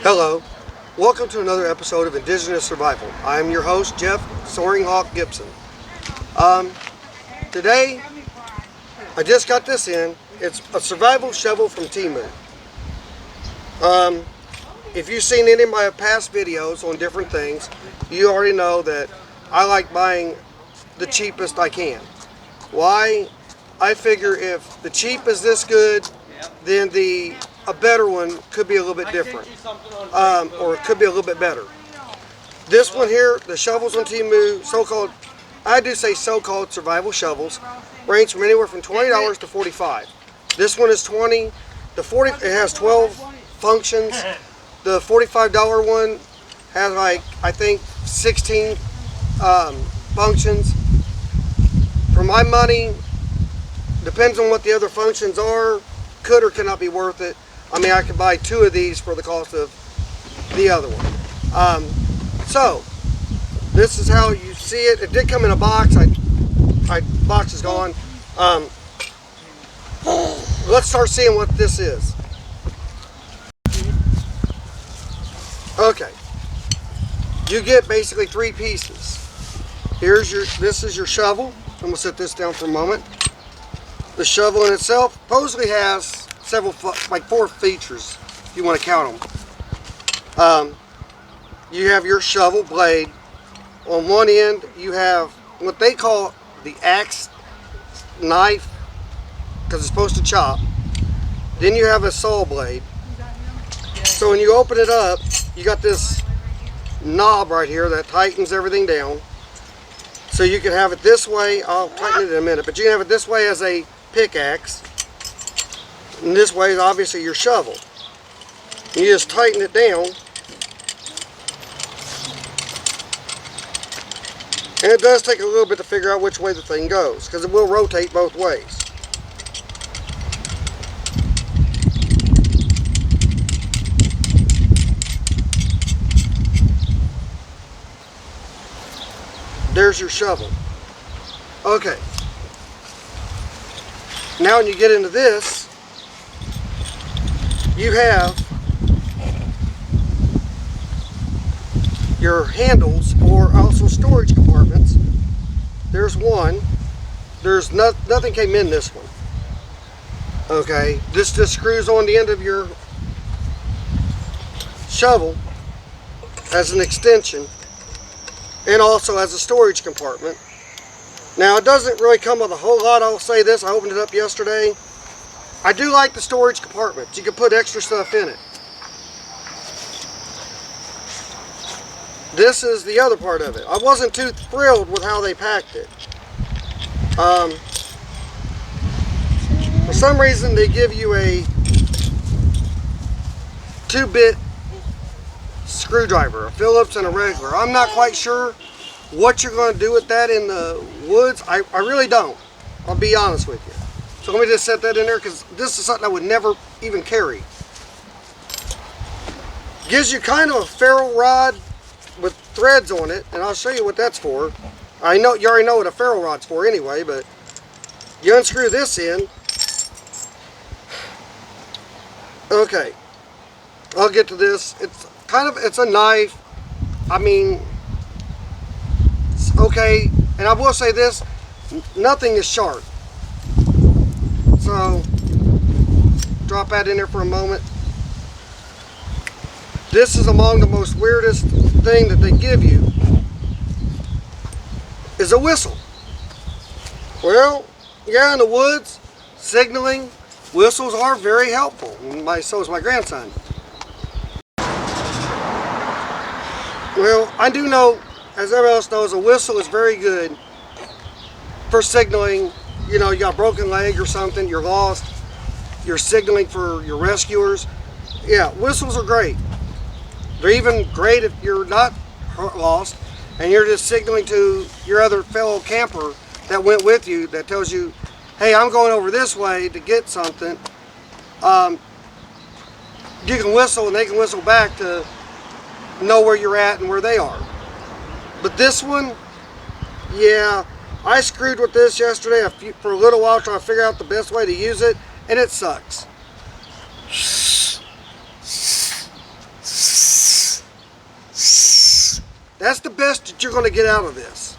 Hello, welcome to another episode of Indigenous Survival. I am your host, Jeff Soaring Hawk Gibson. Today, I just got this in. It's a survival shovel from Temu. If you've seen any of my past videos on different things, you already know that I like buying the cheapest I can. Why? I figure if the cheap is this good, then a better one could be a little bit different, or it could be a little bit better. This one here, the shovels on Temu, I do say so-called survival shovels, range from anywhere from $20 to $45. This one is $20. It has 12 functions. The $45 one has I think 16 functions. For my money, depends on what the other functions are, could or cannot be worth it. I mean, I could buy 2 of these for the cost of the other one. So, this is how you see it. It did come in a box. My box is gone. Let's start seeing what this is. Okay. You get basically 3 pieces. This is your shovel. I'm going to set this down for a moment. The shovel in itself supposedly has like 4 features, if you want to count them. You have your shovel blade. On one end, you have what they call the axe knife, because it's supposed to chop. Then you have a saw blade. So when you open it up, you got this knob right here that tightens everything down. So you can have it this way. I'll tighten it in a minute, but you can have it this way as a pickaxe. And this way is obviously your shovel. You just tighten it down. And it does take a little bit to figure out which way the thing goes, because it will rotate both ways. There's your shovel. Okay. Now when you get into this, you have your handles, or also storage compartments. There's one. There's nothing came in this one. Okay, this just screws on the end of your shovel as an extension, and also as a storage compartment. Now, it doesn't really come with a whole lot. I'll say this, I opened it up yesterday. I do like the storage compartment. You can put extra stuff in it. This is the other part of it. I wasn't too thrilled with how they packed it. For some reason, they give you a 2-bit screwdriver, a Phillips and a regular. I'm not quite sure what you're going to do with that in the woods. I really don't. I'll be honest with you. So let me just set that in there, because this is something I would never even carry. Gives you kind of a ferrule rod with threads on it, and I'll show you what that's for. I know you already know what a ferrule rod's for anyway, but you unscrew this in. Okay, I'll get to this. It's a knife. I mean, it's okay, and I will say this, nothing is sharp. So, drop that in there for a moment. This is among the most weirdest thing that they give you, is a whistle. Well, yeah, in the woods, signaling, whistles are very helpful. So is my grandson. Well, I do know, as everyone else knows, a whistle is very good for signaling. You know, you got a broken leg or something, you're lost, you're signaling for your rescuers. Yeah, whistles are great. They're even great if you're not lost and you're just signaling to your other fellow camper that went with you, that tells you, hey, I'm going over this way to get something. You can whistle and they can whistle back to know where you're at and where they are. But this one, yeah, I screwed with this yesterday for a little while trying to figure out the best way to use it, and it sucks. That's the best that you're going to get out of this.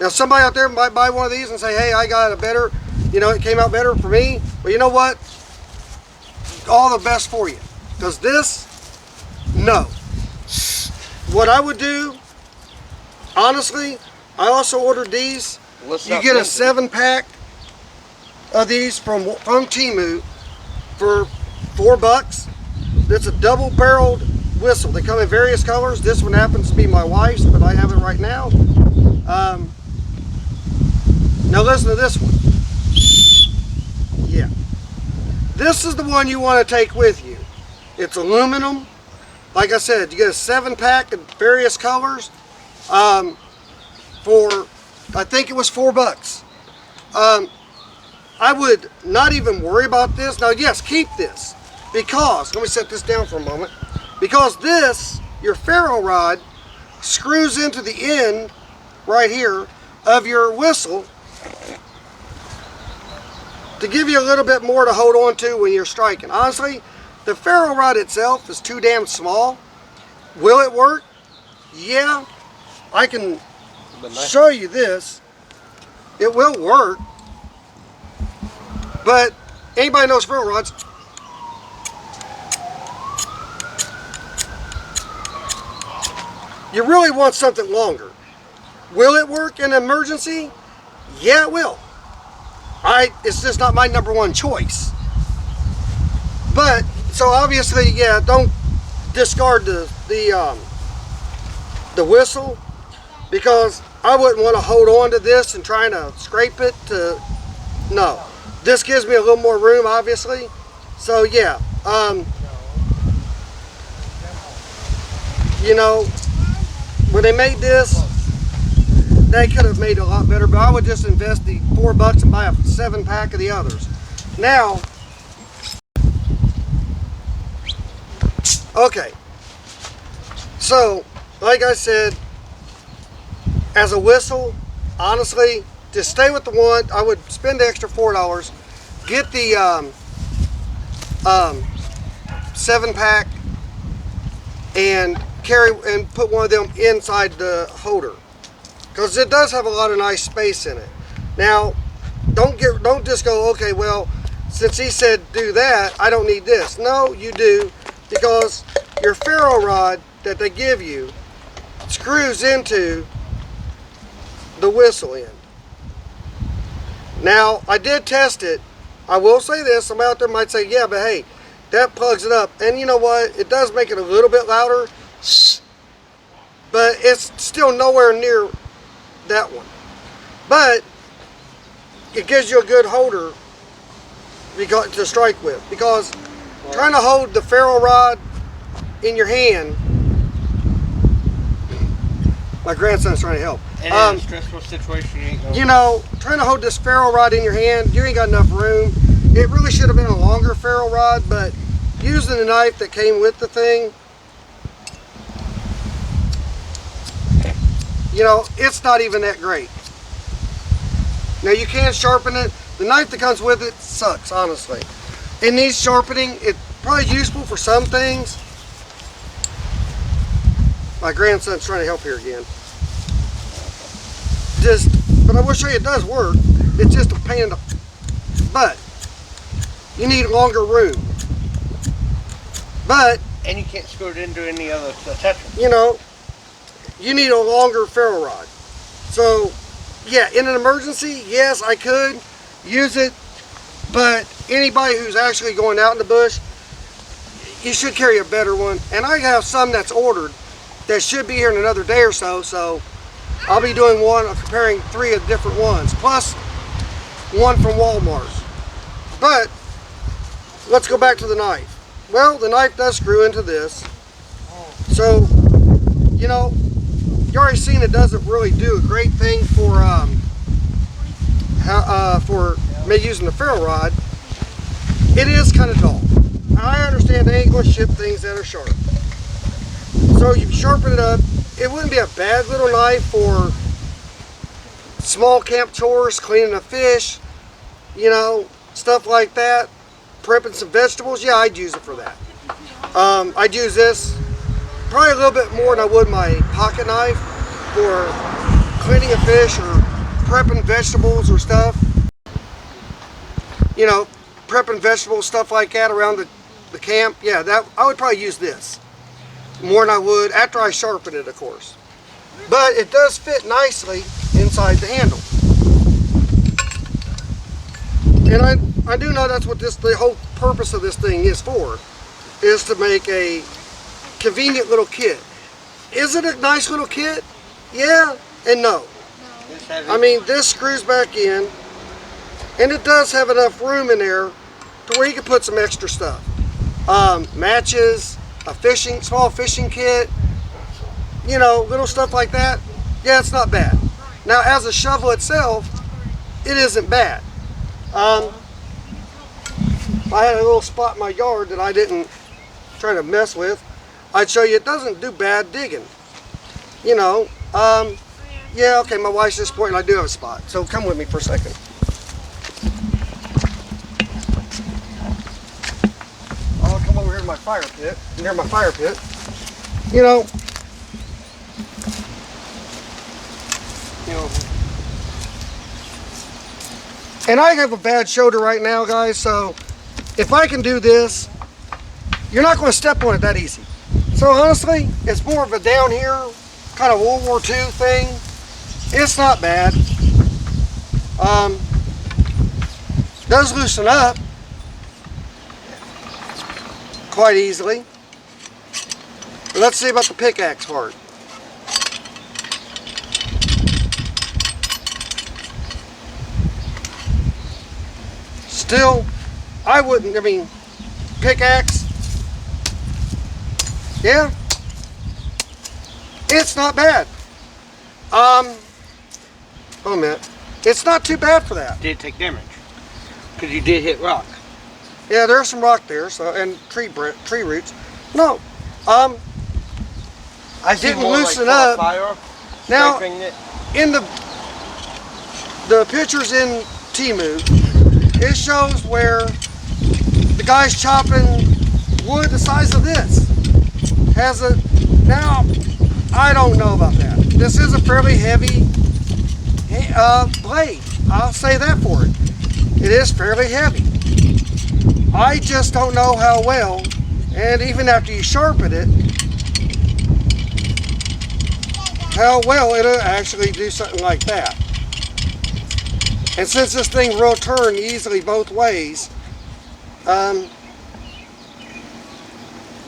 Now, somebody out there might buy one of these and say, hey, I got a better, you know, it came out better for me. But you know what? All the best for you. Because this, no. What I would do, honestly, I also ordered these. You get a 7-pack of these from Temu for $4. It's a double-barreled whistle. They come in various colors. This one happens to be my wife's, but I have it right now. Now listen to this one. Yeah. This is the one you want to take with you. It's aluminum. Like I said, you get a 7-pack in various colors for, I think it was $4. I would not even worry about this. Now, yes, keep this because, let me set this down for a moment, because this, your ferro rod, screws into the end right here of your whistle to give you a little bit more to hold on to when you're striking. Honestly, the ferro rod itself is too damn small. Will it work? Yeah, I can show you this. It will work. But anybody knows ferro rods, you really want something longer. Will it work in an emergency? Yeah, it will. It's just not my #1 choice. But so obviously, yeah, don't discard the whistle, because I wouldn't want to hold on to this and trying to scrape it to, no. This gives me a little more room, obviously. So yeah, you know, when they made this, they could have made it a lot better, but I would just invest the $4 and buy a 7-pack of the others. Now, okay, so like I said, as a whistle, honestly, just stay with the one. I would spend the extra $4, get the 7-pack and put one of them inside the holder, because it does have a lot of nice space in it. Now, don't just go, okay, well, since he said do that, I don't need this. No, you do, because your ferro rod that they give you screws into the whistle end. Now, I did test it. I will say this, some out there might say, yeah, but hey, that plugs it up. And you know what? It does make it a little bit louder, but it's still nowhere near that one. But it gives you a good holder to strike with, because trying to hold the ferro rod in your hand, my grandson's trying to help. And in a stressful situation, you know, trying to hold this ferro rod in your hand, you ain't got enough room. It really should have been a longer ferro rod, but using the knife that came with the thing, you know, it's not even that great. Now, you can sharpen it. The knife that comes with it sucks, honestly. It needs sharpening. It's probably useful for some things. My grandson's trying to help here again. But I will show you it does work. It's just a pain in the butt. You need longer room. and you can't screw it into any other attachment. You know, you need a longer ferro rod. So, yeah, in an emergency, yes, I could use it, but anybody who's actually going out in the bush, you should carry a better one. And I have some that's ordered that should be here in another day or so, so I'll be doing one, comparing 3 of different ones, plus one from Walmart. But let's go back to the knife. Well, the knife does screw into this. So, you know, you already seen it doesn't really do a great thing for me using the ferro rod. It is kind of dull. I understand they ain't going to ship things that are sharp. So you sharpen it up. It wouldn't be a bad little knife for small camp chores, cleaning a fish, you know, stuff like that. Prepping some vegetables, yeah, I'd use it for that. I'd use this probably a little bit more than I would my pocket knife. for cleaning a fish or prepping vegetables or stuff. You know, prepping vegetables, stuff like that around the camp. Yeah, that I would probably use this more than I would after I sharpen it, of course. But it does fit nicely inside the handle. And I do know that's what the whole purpose of this thing is for, is to make a convenient little kit. Is it a nice little kit? Yeah and no. I mean, this screws back in, and it does have enough room in there to where you can put some extra stuff. Matches, a small fishing kit, you know, little stuff like that. Yeah, it's not bad. Now, as a shovel itself, it isn't bad. I had a little spot in my yard that I didn't try to mess with. I'd show you it doesn't do bad digging. You know, yeah, okay, my wife's just pointing, I do have a spot. So come with me for a second. I'll come over here to my fire pit, near my fire pit. You know, and I have a bad shoulder right now, guys, so if I can do this, you're not going to step on it that easy. So honestly, it's more of a down here, kind of World War II thing. It's not bad. Does loosen up quite easily. But let's see about the pickaxe part. Still, I wouldn't, I mean, pickaxe, yeah, it's not bad. Hold on a minute. It's not too bad for that. Did take damage because you did hit rock. Yeah, there's some rock there, so and tree roots. No, I didn't loosen up. Now, in the pictures in Temu, it shows where the guy's chopping wood the size of this. Now, I don't know about that. This is a fairly heavy blade. I'll say that for it. It is fairly heavy. I just don't know how well, and even after you sharpen it, how well it'll actually do something like that. And since this thing will turn easily both ways,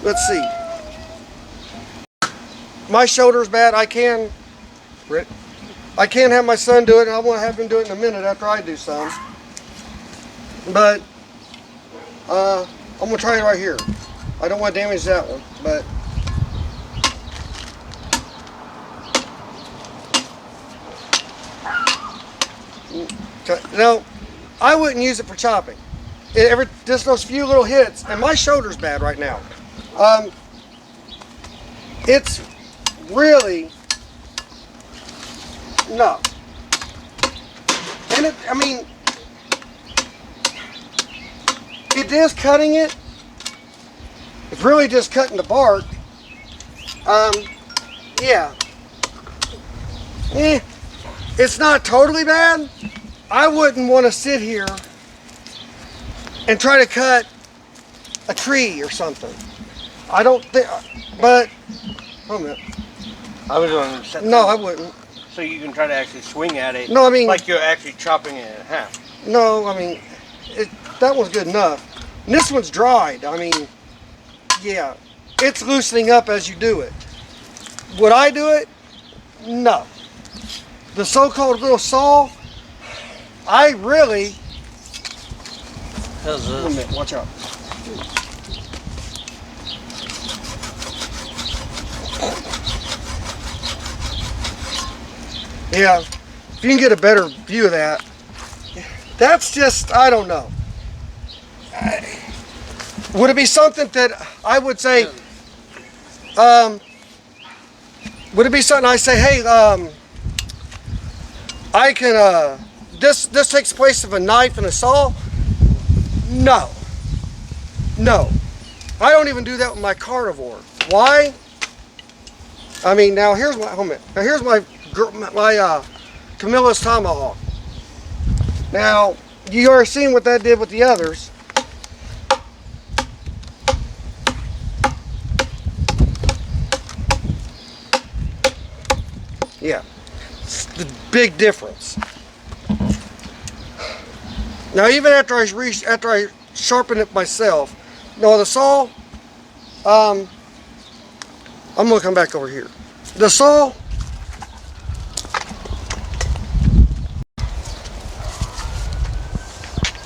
let's see. My shoulder's bad. I can have my son do it, and I want to have him do it in a minute after I do some. But I'm gonna try it right here. I don't want to damage that one, but no, I wouldn't use it for chopping. Just those few little hits, and my shoulder's bad right now. It's really no, and I mean, it is cutting it. It's really just cutting the bark. Yeah. It's not totally bad. I wouldn't want to sit here and try to cut a tree or something. I don't think, but, hold a minute. I was going to set No, I wouldn't. so you can try to actually swing at it. No, I mean, like you're actually chopping it in half. no, I mean, that one's good enough. And this one's dried. I mean, yeah, it's loosening up as you do it. Would I do it? No. The so-called little saw, I really... How's Wait a minute, watch out. Yeah, if you can get a better view of that, that's just, I don't know. Would it be something that I would say, would it be something I say, hey, I can, this takes the place of a knife and a saw? No. No. I don't even do that with my carnivore. Why? I mean, now here's my, hold on a minute. Now here's my Camilla's tomahawk. Now, you already seen what that did with the others. Yeah, it's the big difference. Now, even after I sharpen it myself, no, the saw. I'm gonna come back over here. The saw.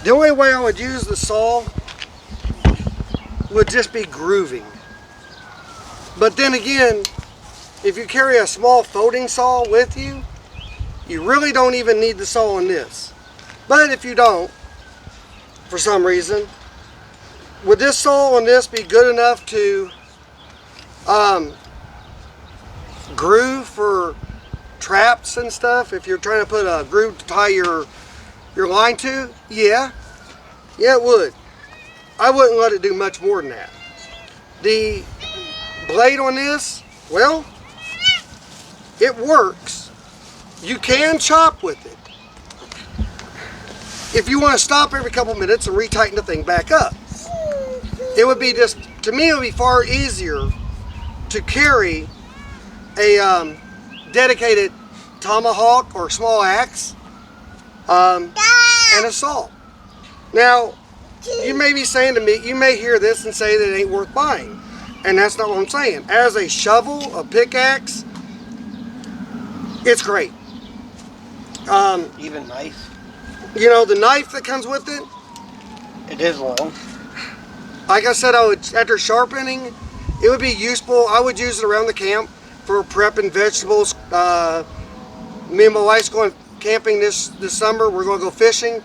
The only way I would use the saw would just be grooving. But then again, if you carry a small folding saw with you, you really don't even need the saw on this. But if you don't, for some reason, would this saw on this be good enough to groove for traps and stuff? If you're trying to put a groove to tie your line to, yeah, it would. I wouldn't let it do much more than that. The blade on this, well, it works. You can chop with it if you want to stop every couple minutes and retighten the thing back up. It would be just, to me, it would be far easier to carry a dedicated tomahawk or small axe and a saw. Now, you may be saying to me, you may hear this and say that it ain't worth buying. And that's not what I'm saying. As a shovel, a pickaxe, it's great. Even knife. You know, the knife that comes with it, It is long. like I said, after sharpening, it would be useful. I would use it around the camp for prepping vegetables. Me and my wife's going camping this summer. We're going to go fishing.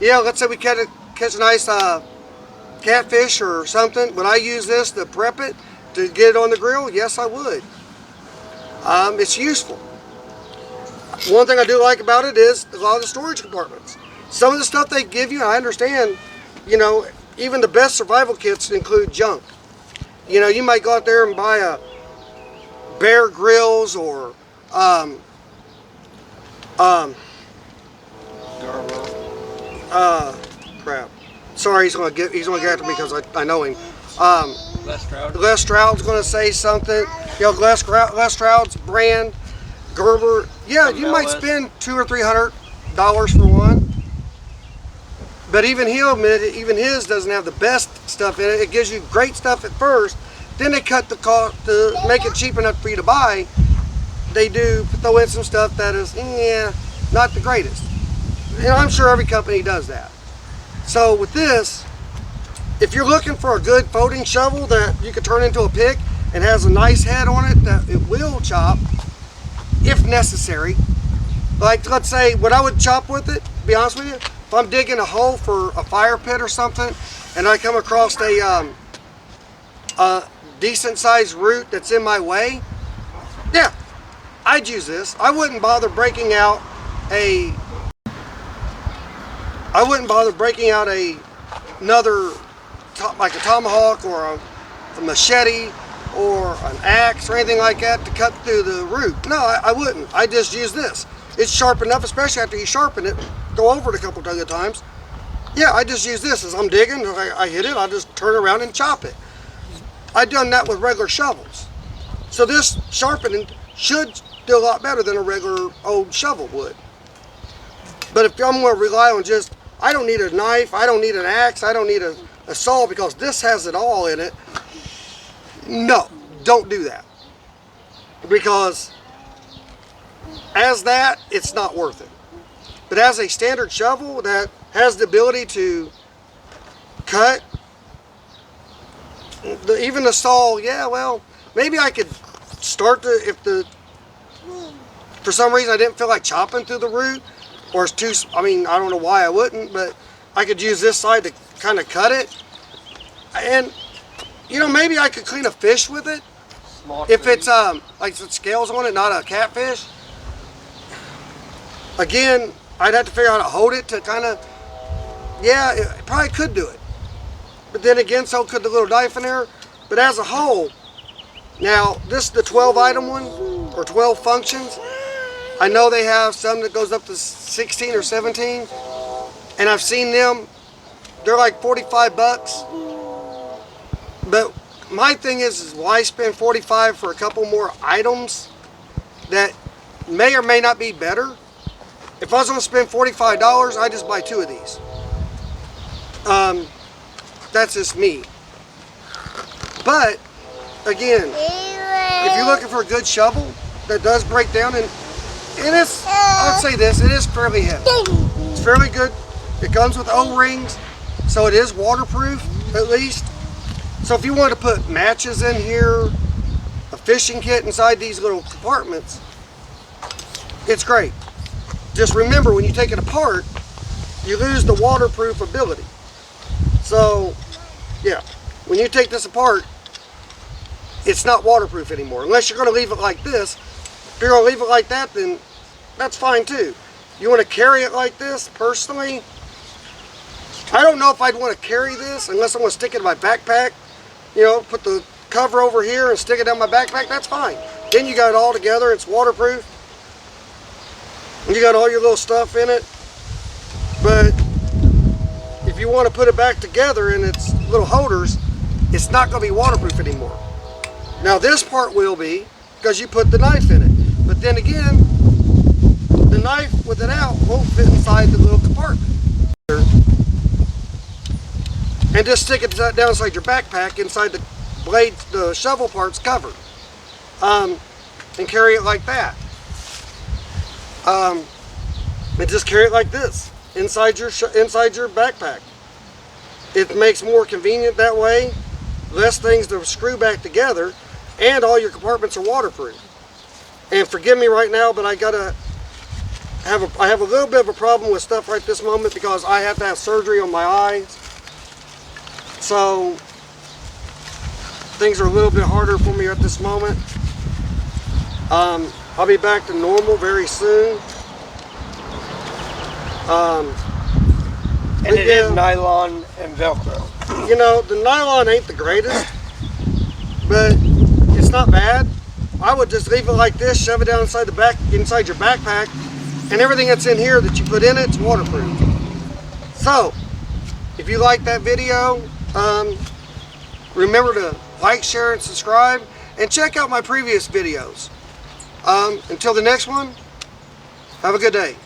Yeah, let's say we catch a nice catfish or something. Would I use this to prep it, to get it on the grill? Yes, I would. It's useful. One thing I do like about it is a lot of the storage compartments. Some of the stuff they give you, I understand, you know, even the best survival kits include junk. You know, you might go out there and buy a Bear Grylls or crap. Sorry, he's gonna get after me because I know him. Les Stroud's gonna say something. You know, Les Stroud's brand, Gerber. Yeah, you might spend $200 or $300 for one. But even he'll admit it, even his doesn't have the best stuff in it. It gives you great stuff at first. Then they cut the cost to make it cheap enough for you to buy. They do throw in some stuff that is, not the greatest. You know, I'm sure every company does that. So with this, if you're looking for a good folding shovel that you could turn into a pick and has a nice head on it that it will chop, if necessary. Like, let's say, what I would chop with it, to be honest with you, if I'm digging a hole for a fire pit or something, and I come across a decent sized root that's in my way, yeah, I'd use this. I wouldn't bother breaking out another, like a tomahawk or a machete or an axe or anything like that to cut through the root. No, I wouldn't. I just use this. It's sharp enough, especially after you sharpen it, go over it a couple of times. Yeah, I just use this as I'm digging. If I hit it, I just turn around and chop it. I've done that with regular shovels. So this sharpening should do a lot better than a regular old shovel would. But if I'm going to rely on just, I don't need a knife, I don't need an axe, I don't need a saw because this has it all in it. No, don't do that. Because as that, it's not worth it. But as a standard shovel that has the ability to cut, even the saw, yeah, well, maybe I could start for some reason I didn't feel like chopping through the root, or it's too, I don't know why I wouldn't, but I could use this side to kind of cut it. And, you know, maybe I could clean a fish with it. If it's, like some scales on it, not a catfish. Again, I'd have to figure out how to hold it to kind of, yeah, it probably could do it. But then again, so could the little knife in there. But as a whole, now, this is the 12 item one, or 12 functions. I know they have some that goes up to 16 or 17, and I've seen them. They're like 45 bucks. But my thing is why spend 45 for a couple more items that may or may not be better? If I was going to spend $45, I'd just buy 2 of these. That's just me. But again, if you're looking for a good shovel that does break down, and it is, I'd say this, it is fairly heavy. It's fairly good. It comes with O-rings, so it is waterproof at least. So if you want to put matches in here, a fishing kit inside these little compartments, it's great. Just remember, when you take it apart, you lose the waterproof ability. So, yeah, when you take this apart, it's not waterproof anymore. Unless you're going to leave it like this. If you're going to leave it like that, then that's fine too. You want to carry it like this, personally, I don't know if I'd want to carry this unless I'm going to stick it in my backpack. You know, put the cover over here and stick it down my backpack, that's fine. Then you got it all together, it's waterproof. And you got all your little stuff in it. But if you want to put it back together in its little holders, it's not going to be waterproof anymore. Now this part will be, because you put the knife in it. But then again, the knife with it out won't fit inside the little compartment. And just stick it down inside your backpack, inside the blade, the shovel part's covered. And carry it like that. And just carry it like this, inside your backpack. It makes more convenient that way, less things to screw back together, and all your compartments are waterproof. And forgive me right now, but I have a little bit of a problem with stuff right this moment because I have to have surgery on my eyes. So things are a little bit harder for me at this moment. I'll be back to normal very soon. And it is nylon and Velcro. You know, the nylon ain't the greatest, but it's not bad. I would just leave it like this, shove it down inside inside your backpack, and everything that's in here that you put in it's waterproof. So, if you like that video, remember to like, share, and subscribe, and check out my previous videos. Until the next one, have a good day.